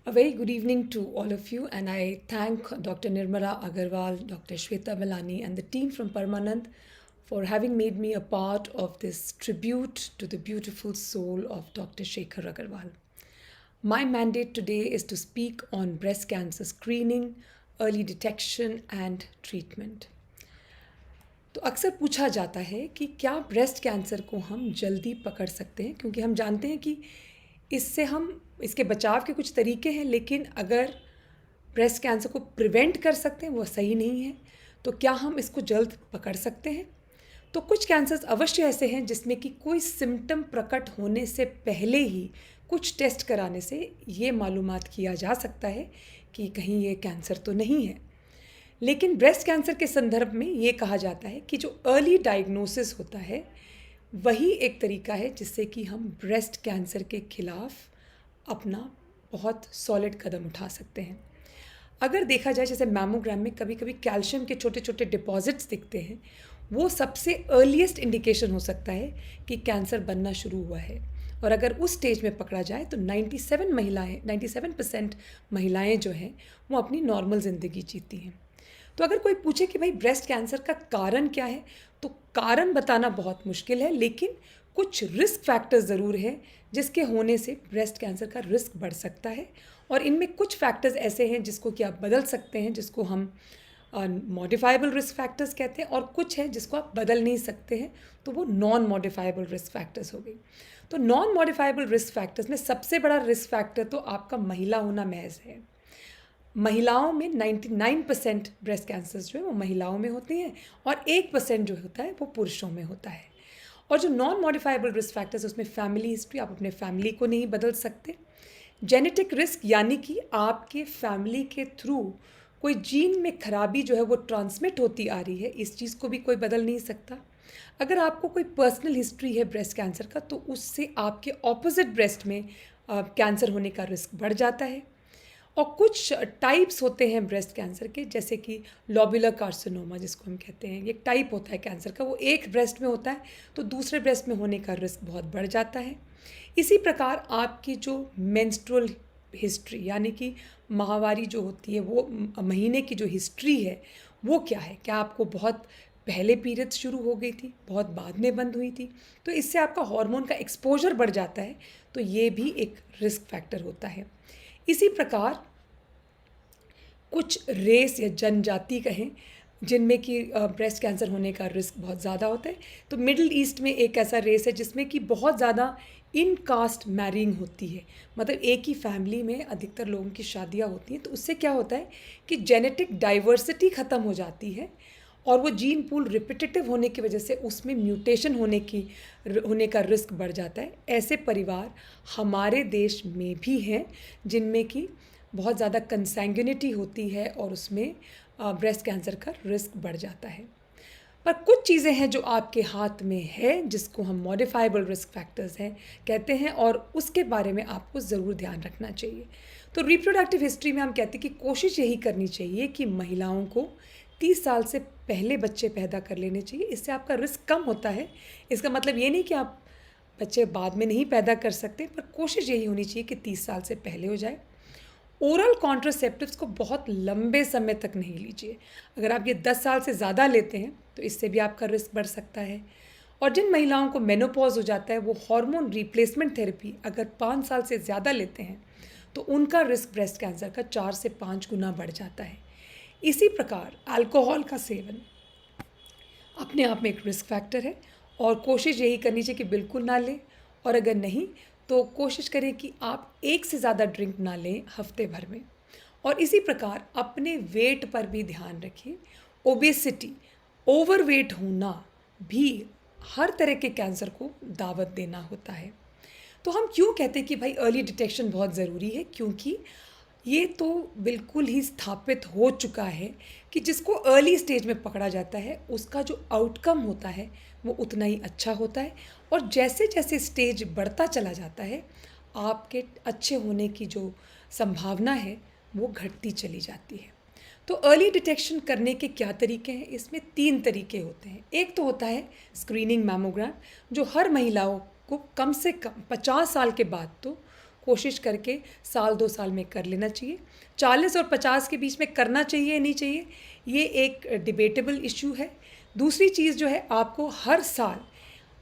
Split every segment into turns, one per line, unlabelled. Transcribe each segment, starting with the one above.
A very good evening to all of you, and I thank Dr. Nirmala Agarwal, Dr. Shweta Milani, and the team from Permanent for having made me a part of this tribute to the beautiful soul of Dr. Shekhar Agarwal. My mandate today is to speak on breast cancer screening, early detection, and treatment. तो अक्सर पूछा जाता है कि क्या breast cancer को हम जल्दी पकड़ सकते हैं, क्योंकि हम जानते हैं कि इससे हम इसके बचाव के कुछ तरीके हैं, लेकिन अगर ब्रेस्ट कैंसर को प्रिवेंट कर सकते हैं वो सही नहीं है। तो क्या हम इसको जल्द पकड़ सकते हैं? तो कुछ कैंसर्स अवश्य ऐसे हैं जिसमें कि कोई सिम्टम प्रकट होने से पहले ही कुछ टेस्ट कराने से ये मालूमात किया जा सकता है कि कहीं ये कैंसर तो नहीं है। लेकिन ब्रेस्ट कैंसर के संदर्भ में ये कहा जाता है कि जो अर्ली डायग्नोसिस होता है वही एक तरीका है जिससे कि हम ब्रेस्ट कैंसर के खिलाफ अपना बहुत सॉलिड कदम उठा सकते हैं। अगर देखा जाए, जैसे मैमोग्राम में कभी कभी कैल्शियम के छोटे छोटे डिपॉजिट्स दिखते हैं, वो सबसे अर्लीस्ट इंडिकेशन हो सकता है कि कैंसर बनना शुरू हुआ है। और अगर उस स्टेज में पकड़ा जाए तो 97% महिलाएं जो हैं वो अपनी नॉर्मल ज़िंदगी जीती हैं। तो अगर कोई पूछे कि भाई ब्रेस्ट कैंसर का कारण क्या है, तो कारण बताना बहुत मुश्किल है, लेकिन कुछ रिस्क फैक्टर्स ज़रूर हैं जिसके होने से ब्रेस्ट कैंसर का रिस्क बढ़ सकता है। और इनमें कुछ फैक्टर्स ऐसे हैं जिसको कि आप बदल सकते हैं, जिसको हम मॉडिफाइबल रिस्क फैक्टर्स कहते हैं, और कुछ है जिसको आप बदल नहीं सकते हैं, तो वो नॉन मॉडिफाइबल रिस्क फैक्टर्स हो गई। तो नॉन मॉडिफाइबल रिस्क फैक्टर्स में सबसे बड़ा रिस्क फैक्टर तो आपका महिला होना महज है। महिलाओं में 99% ब्रेस्ट कैंसर्स जो है वो महिलाओं में होती हैं, और 1% जो होता है वो पुरुषों में होता है। और जो नॉन मॉडिफाइबल रिस्क फैक्टर्स, उसमें फैमिली हिस्ट्री, आप अपने फैमिली को नहीं बदल सकते। जेनेटिक रिस्क, यानी कि आपके फैमिली के थ्रू कोई जीन में खराबी जो है वो ट्रांसमिट होती आ रही है, इस चीज़ को भी कोई बदल नहीं सकता। अगर आपको कोई पर्सनल हिस्ट्री है ब्रेस्ट कैंसर का, तो उससे आपके ऑपोजिट ब्रेस्ट में कैंसर होने का रिस्क बढ़ जाता है। और कुछ टाइप्स होते हैं ब्रेस्ट कैंसर के, जैसे कि लॉब्यूलर कार्सिनोमा जिसको हम कहते हैं, ये टाइप होता है कैंसर का, वो एक ब्रेस्ट में होता है तो दूसरे ब्रेस्ट में होने का रिस्क बहुत बढ़ जाता है। इसी प्रकार आपकी जो मेंस्ट्रुअल हिस्ट्री, यानी कि माहवारी जो होती है, वो महीने की जो हिस्ट्री है वो क्या है, क्या आपको बहुत पहले पीरियड्स शुरू हो गई थी, बहुत बाद में बंद हुई थी, तो इससे आपका हार्मोन का एक्सपोजर बढ़ जाता है, तो ये भी एक रिस्क फैक्टर होता है। इसी प्रकार कुछ रेस या जनजाति कहें जिनमें कि ब्रेस्ट कैंसर होने का रिस्क बहुत ज़्यादा होता है। तो मिडिल ईस्ट में एक ऐसा रेस है जिसमें कि बहुत ज़्यादा इन कास्ट मैरिंग होती है, मतलब एक ही फैमिली में अधिकतर लोगों की शादियां होती हैं। तो उससे क्या होता है कि जेनेटिक डाइवर्सिटी ख़त्म हो जाती है, और वो जीन पूल रिपीटेटिव होने की वजह से उसमें म्यूटेशन होने का रिस्क बढ़ जाता है। ऐसे परिवार हमारे देश में भी हैं जिनमें कि बहुत ज़्यादा कंसैंग्युनिटी होती है और उसमें ब्रेस्ट कैंसर का रिस्क बढ़ जाता है। पर कुछ चीज़ें हैं जो आपके हाथ में है, जिसको हम मॉडिफाइबल रिस्क फैक्टर्स हैं कहते हैं, और उसके बारे में आपको ज़रूर ध्यान रखना चाहिए। तो रिप्रोडक्टिव हिस्ट्री में हम कहते हैं कि कोशिश यही करनी चाहिए कि महिलाओं को 30 साल से पहले बच्चे पैदा कर लेने चाहिए। इससे आपका रिस्क कम होता है। इसका मतलब ये नहीं कि आप बच्चे बाद में नहीं पैदा कर सकते, पर कोशिश यही होनी चाहिए कि 30 साल से पहले हो जाए। ओरल कॉन्ट्रासेप्टिव्स को बहुत लंबे समय तक नहीं लीजिए। अगर आप ये 10 साल से ज़्यादा लेते हैं तो इससे भी आपका रिस्क बढ़ सकता है। और जिन महिलाओं को मेनोपॉज हो जाता है, वो हार्मोन रिप्लेसमेंट थेरेपी अगर 5 साल से ज़्यादा लेते हैं तो उनका रिस्क ब्रेस्ट कैंसर का 4 से 5 गुना बढ़ जाता है। इसी प्रकार अल्कोहल का सेवन अपने आप में एक रिस्क फैक्टर है, और कोशिश यही करनी चाहिए कि बिल्कुल ना लें, और अगर नहीं तो कोशिश करें कि आप एक से ज़्यादा ड्रिंक ना लें हफ्ते भर में। और इसी प्रकार अपने वेट पर भी ध्यान रखें। ओबेसिटी, ओवरवेट होना भी हर तरह के कैंसर को दावत देना होता है। तो हम क्यों कहते हैं कि भाई अर्ली डिटेक्शन बहुत ज़रूरी है, क्योंकि ये तो बिल्कुल ही स्थापित हो चुका है कि जिसको अर्ली स्टेज में पकड़ा जाता है उसका जो आउटकम होता है वो उतना ही अच्छा होता है, और जैसे जैसे स्टेज बढ़ता चला जाता है आपके अच्छे होने की जो संभावना है वो घटती चली जाती है। तो अर्ली डिटेक्शन करने के क्या तरीके हैं? इसमें 3 तरीके होते हैं। एक तो होता है स्क्रीनिंग मैमोग्राम, जो हर महिलाओं को कम से कम 50 साल के बाद तो कोशिश करके साल 2 साल में कर लेना चाहिए। 40 और 50 के बीच में करना चाहिए या नहीं चाहिए, ये एक डिबेटेबल इश्यू है। दूसरी चीज़ जो है, आपको हर साल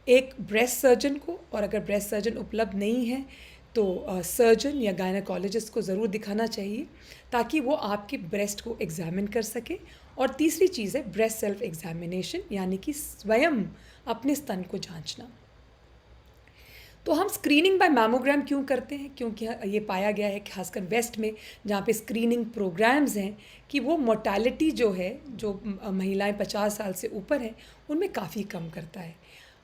एक ब्रेस्ट सर्जन को, और अगर ब्रेस्ट सर्जन उपलब्ध नहीं है तो सर्जन या गायनेकोलॉजिस्ट को ज़रूर दिखाना चाहिए, ताकि वो आपके ब्रेस्ट को एग्ज़ामिन कर सके। और तीसरी चीज़ है ब्रेस्ट सेल्फ एग्ज़ामिनेशन, यानी कि स्वयं अपने स्तन को जांचना। तो हम स्क्रीनिंग बाय मैमोग्राम क्यों करते हैं? क्योंकि ये पाया गया है कि खासकर वेस्ट में, जहाँ पे स्क्रीनिंग प्रोग्राम्स हैं, कि वो मोर्टेलिटी जो है, जो महिलाएं 50 साल से ऊपर हैं, उनमें काफ़ी कम करता है।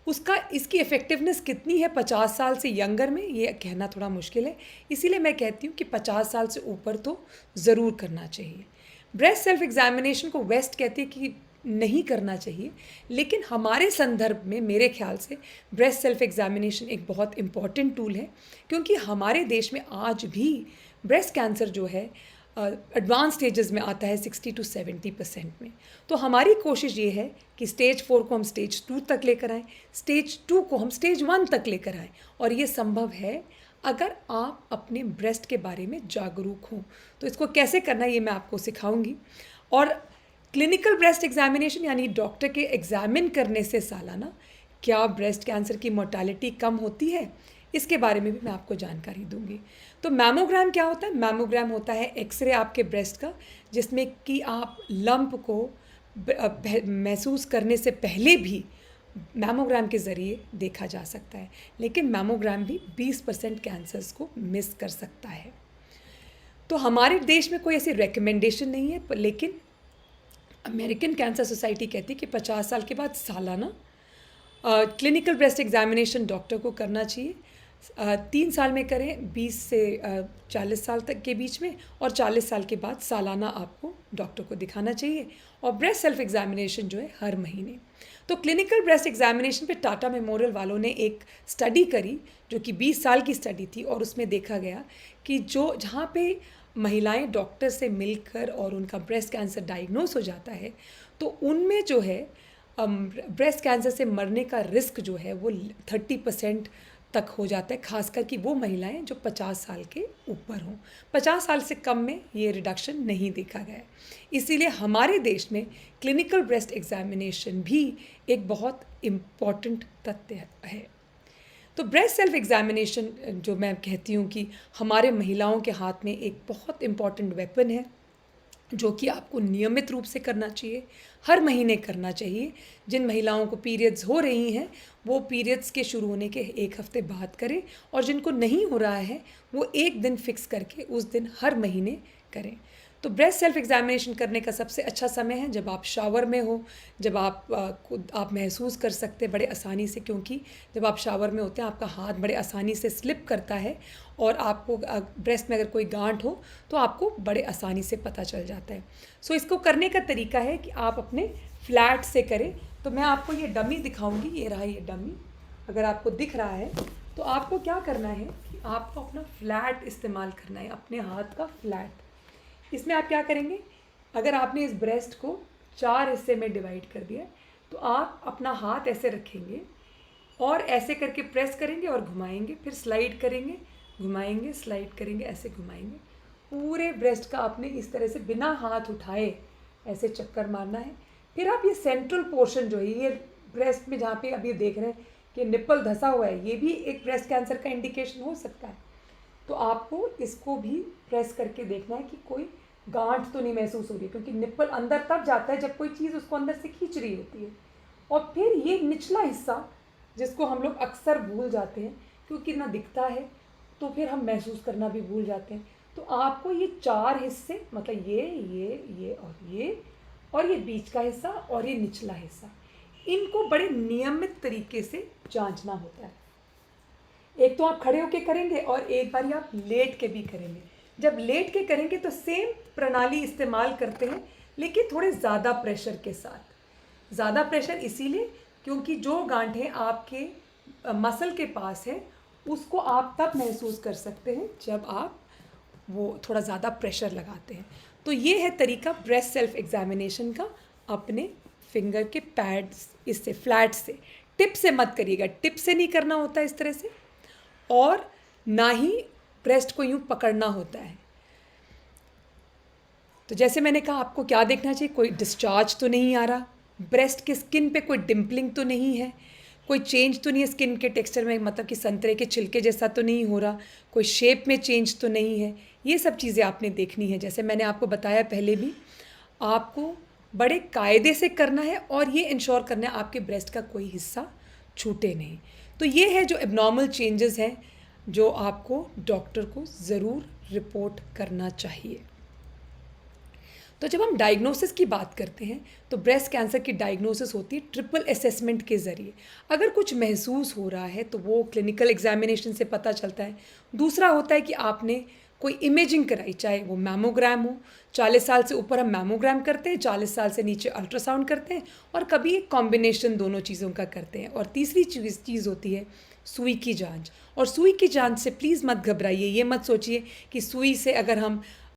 इसकी इफ़ेक्टिवनेस कितनी है 50 साल से यंगर में, ये कहना थोड़ा मुश्किल है। इसीलिए मैं कहती हूँ कि 50 साल से ऊपर तो ज़रूर करना चाहिए। ब्रेस्ट सेल्फ एग्ज़ामिनेशन को वेस्ट कहती है कि नहीं करना चाहिए, लेकिन हमारे संदर्भ में मेरे ख्याल से ब्रेस्ट सेल्फ एग्ज़ामिनेशन एक बहुत इम्पॉर्टेंट टूल है, क्योंकि हमारे देश में आज भी ब्रेस्ट कैंसर जो है एडवांस स्टेजेस में आता है 60 to 70% में। तो हमारी कोशिश ये है कि स्टेज 4 को हम स्टेज 2 तक लेकर आएँ, स्टेज 2 को हम स्टेज 1 तक लेकर आएँ, और ये संभव है अगर आप अपने ब्रेस्ट के बारे में जागरूक हों। तो इसको कैसे करना है ये मैं आपको सिखाऊंगी। और क्लिनिकल ब्रेस्ट एग्जामिनेशन, यानी डॉक्टर के एग्जामिन करने से सालाना क्या ब्रेस्ट कैंसर की मोर्टेलिटी कम होती है, इसके बारे में भी मैं आपको जानकारी दूंगी। तो मैमोग्राम क्या होता है? मैमोग्राम होता है एक्सरे आपके ब्रेस्ट का, जिसमें कि आप लंप को महसूस करने से पहले भी मैमोग्राम के ज़रिए देखा जा सकता है। लेकिन मैमोग्राम भी 20% कैंसर्स को मिस कर सकता है। तो हमारे देश में कोई ऐसी रिकमेंडेशन नहीं है, लेकिन अमेरिकन कैंसर सोसाइटी कहती है कि 50 साल के बाद सालाना क्लिनिकल ब्रेस्ट एग्जामिनेशन डॉक्टर को करना चाहिए। 3 साल में करें, 20 से 40 साल तक के बीच में, और 40 साल के बाद सालाना आपको डॉक्टर को दिखाना चाहिए। और ब्रेस्ट सेल्फ एग्जामिनेशन जो है हर महीने। तो क्लिनिकल ब्रेस्ट एग्जामिनेशन पे टाटा मेमोरियल वालों ने एक स्टडी करी, जो कि 20 साल की स्टडी थी, और उसमें देखा गया कि जहाँ पे महिलाएं डॉक्टर से मिलकर और उनका ब्रेस्ट कैंसर डायग्नोस हो जाता है, तो उनमें जो है ब्रेस्ट कैंसर से मरने का रिस्क जो है वो 30% तक हो जाता है, खासकर कि वो महिलाएं जो 50 साल के ऊपर हों। 50 साल से कम में ये रिडक्शन नहीं देखा गया है। इसीलिए हमारे देश में क्लिनिकल ब्रेस्ट एग्जामिनेशन भी एक बहुत इम्पॉर्टेंट तथ्य है। तो ब्रेस्ट सेल्फ एग्जामिनेशन जो मैं कहती हूँ कि हमारे महिलाओं के हाथ में एक बहुत इम्पॉर्टेंट वेपन है, जो कि आपको नियमित रूप से करना चाहिए, हर महीने करना चाहिए। जिन महिलाओं को पीरियड्स हो रही हैं वो पीरियड्स के शुरू होने के 1 हफ्ते बाद करें, और जिनको नहीं हो रहा है वो एक दिन फिक्स करके उस दिन हर महीने करें। तो ब्रेस्ट सेल्फ एग्जामिनेशन करने का सबसे अच्छा समय है जब आप शावर में हो, जब आप महसूस कर सकते हैं बड़े आसानी से, क्योंकि जब आप शावर में होते हैं आपका हाथ बड़े आसानी से स्लिप करता है, और आपको ब्रेस्ट में अगर कोई गांठ हो तो आपको बड़े आसानी से पता चल जाता है। सो इसको करने का तरीका है कि आप अपने फ्लैट से करें। तो मैं आपको ये डमी दिखाऊंगी, ये रहा ये डमी, अगर आपको दिख रहा है तो आपको क्या करना है कि आपको अपना फ्लैट इस्तेमाल करना है, अपने हाथ का फ्लैट। इसमें आप क्या करेंगे, अगर आपने इस ब्रेस्ट को 4 हिस्से में डिवाइड कर दिया, तो आप अपना हाथ ऐसे रखेंगे और ऐसे करके प्रेस करेंगे और घुमाएंगे, फिर स्लाइड करेंगे, घुमाएंगे, स्लाइड करेंगे, ऐसे घुमाएंगे। पूरे ब्रेस्ट का आपने इस तरह से बिना हाथ उठाए ऐसे चक्कर मारना है। फिर आप ये सेंट्रल पोर्शन जो है, ये ब्रेस्ट में जहाँ पे अभी देख रहे हैं कि निप्पल धंसा हुआ है, ये भी एक ब्रेस्ट कैंसर का इंडिकेशन हो सकता है। तो आपको इसको भी प्रेस करके देखना है कि कोई गांठ तो नहीं महसूस हो रही है, क्योंकि निप्पल अंदर तब जाता है जब कोई चीज़ उसको अंदर से खींच रही होती है। और फिर ये निचला हिस्सा जिसको हम लोग अक्सर भूल जाते हैं, क्योंकि ना दिखता है तो फिर हम महसूस करना भी भूल जाते हैं। तो आपको ये 4 हिस्से, मतलब ये और ये बीच का हिस्सा और ये निचला हिस्सा, इनको बड़े नियमित तरीके से जांचना होता है। एक तो आप खड़े होके करेंगे और एक बार आप लेट के भी करेंगे। जब लेट के करेंगे तो सेम प्रणाली इस्तेमाल करते हैं, लेकिन थोड़े ज़्यादा प्रेशर के साथ। ज़्यादा प्रेशर इसीलिए क्योंकि जो गांठें आपके मसल के पास है उसको आप तब महसूस कर सकते हैं जब आप वो थोड़ा ज़्यादा प्रेशर लगाते हैं। तो ये है तरीका ब्रेस्ट सेल्फ एग्जामिनेशन का, अपने फिंगर के पैड्स, इससे फ्लैट से, टिप से मत करिएगा, टिप से नहीं करना होता इस तरह से, और ना ही ब्रेस्ट को यूँ पकड़ना होता है। तो जैसे मैंने कहा, आपको क्या देखना चाहिए, कोई डिस्चार्ज तो नहीं आ रहा, ब्रेस्ट के स्किन पे कोई डिम्पलिंग तो नहीं है, कोई चेंज तो नहीं है स्किन के टेक्सचर में, मतलब कि संतरे के छिलके जैसा तो नहीं हो रहा, कोई शेप में चेंज तो नहीं है। ये सब चीज़ें आपने देखनी है। जैसे मैंने आपको बताया पहले भी, आपको बड़े कायदे से करना है और ये इंश्योर करना है आपके ब्रेस्ट का कोई हिस्सा छूटे नहीं। तो ये है जो एबनॉर्मल चेंजेस हैं जो आपको डॉक्टर को ज़रूर रिपोर्ट करना चाहिए। तो जब हम डायग्नोसिस की बात करते हैं तो ब्रेस्ट कैंसर की डायग्नोसिस होती है ट्रिपल असेसमेंट के ज़रिए। अगर कुछ महसूस हो रहा है तो वो क्लिनिकल एग्जामिनेशन से पता चलता है। दूसरा होता है कि आपने कोई इमेजिंग कराई, चाहे वो मैमोग्राम हो, 40 साल से ऊपर हम मैमोग्राम करते हैं, 40 साल से नीचे अल्ट्रासाउंड करते हैं, और कभी एक कॉम्बिनेशन दोनों चीज़ों का करते हैं। और तीसरी चीज़ होती है सुई की जांच। और सुई की जांच से प्लीज़ मत घबराइए, ये मत सोचिए कि सुई से अगर हम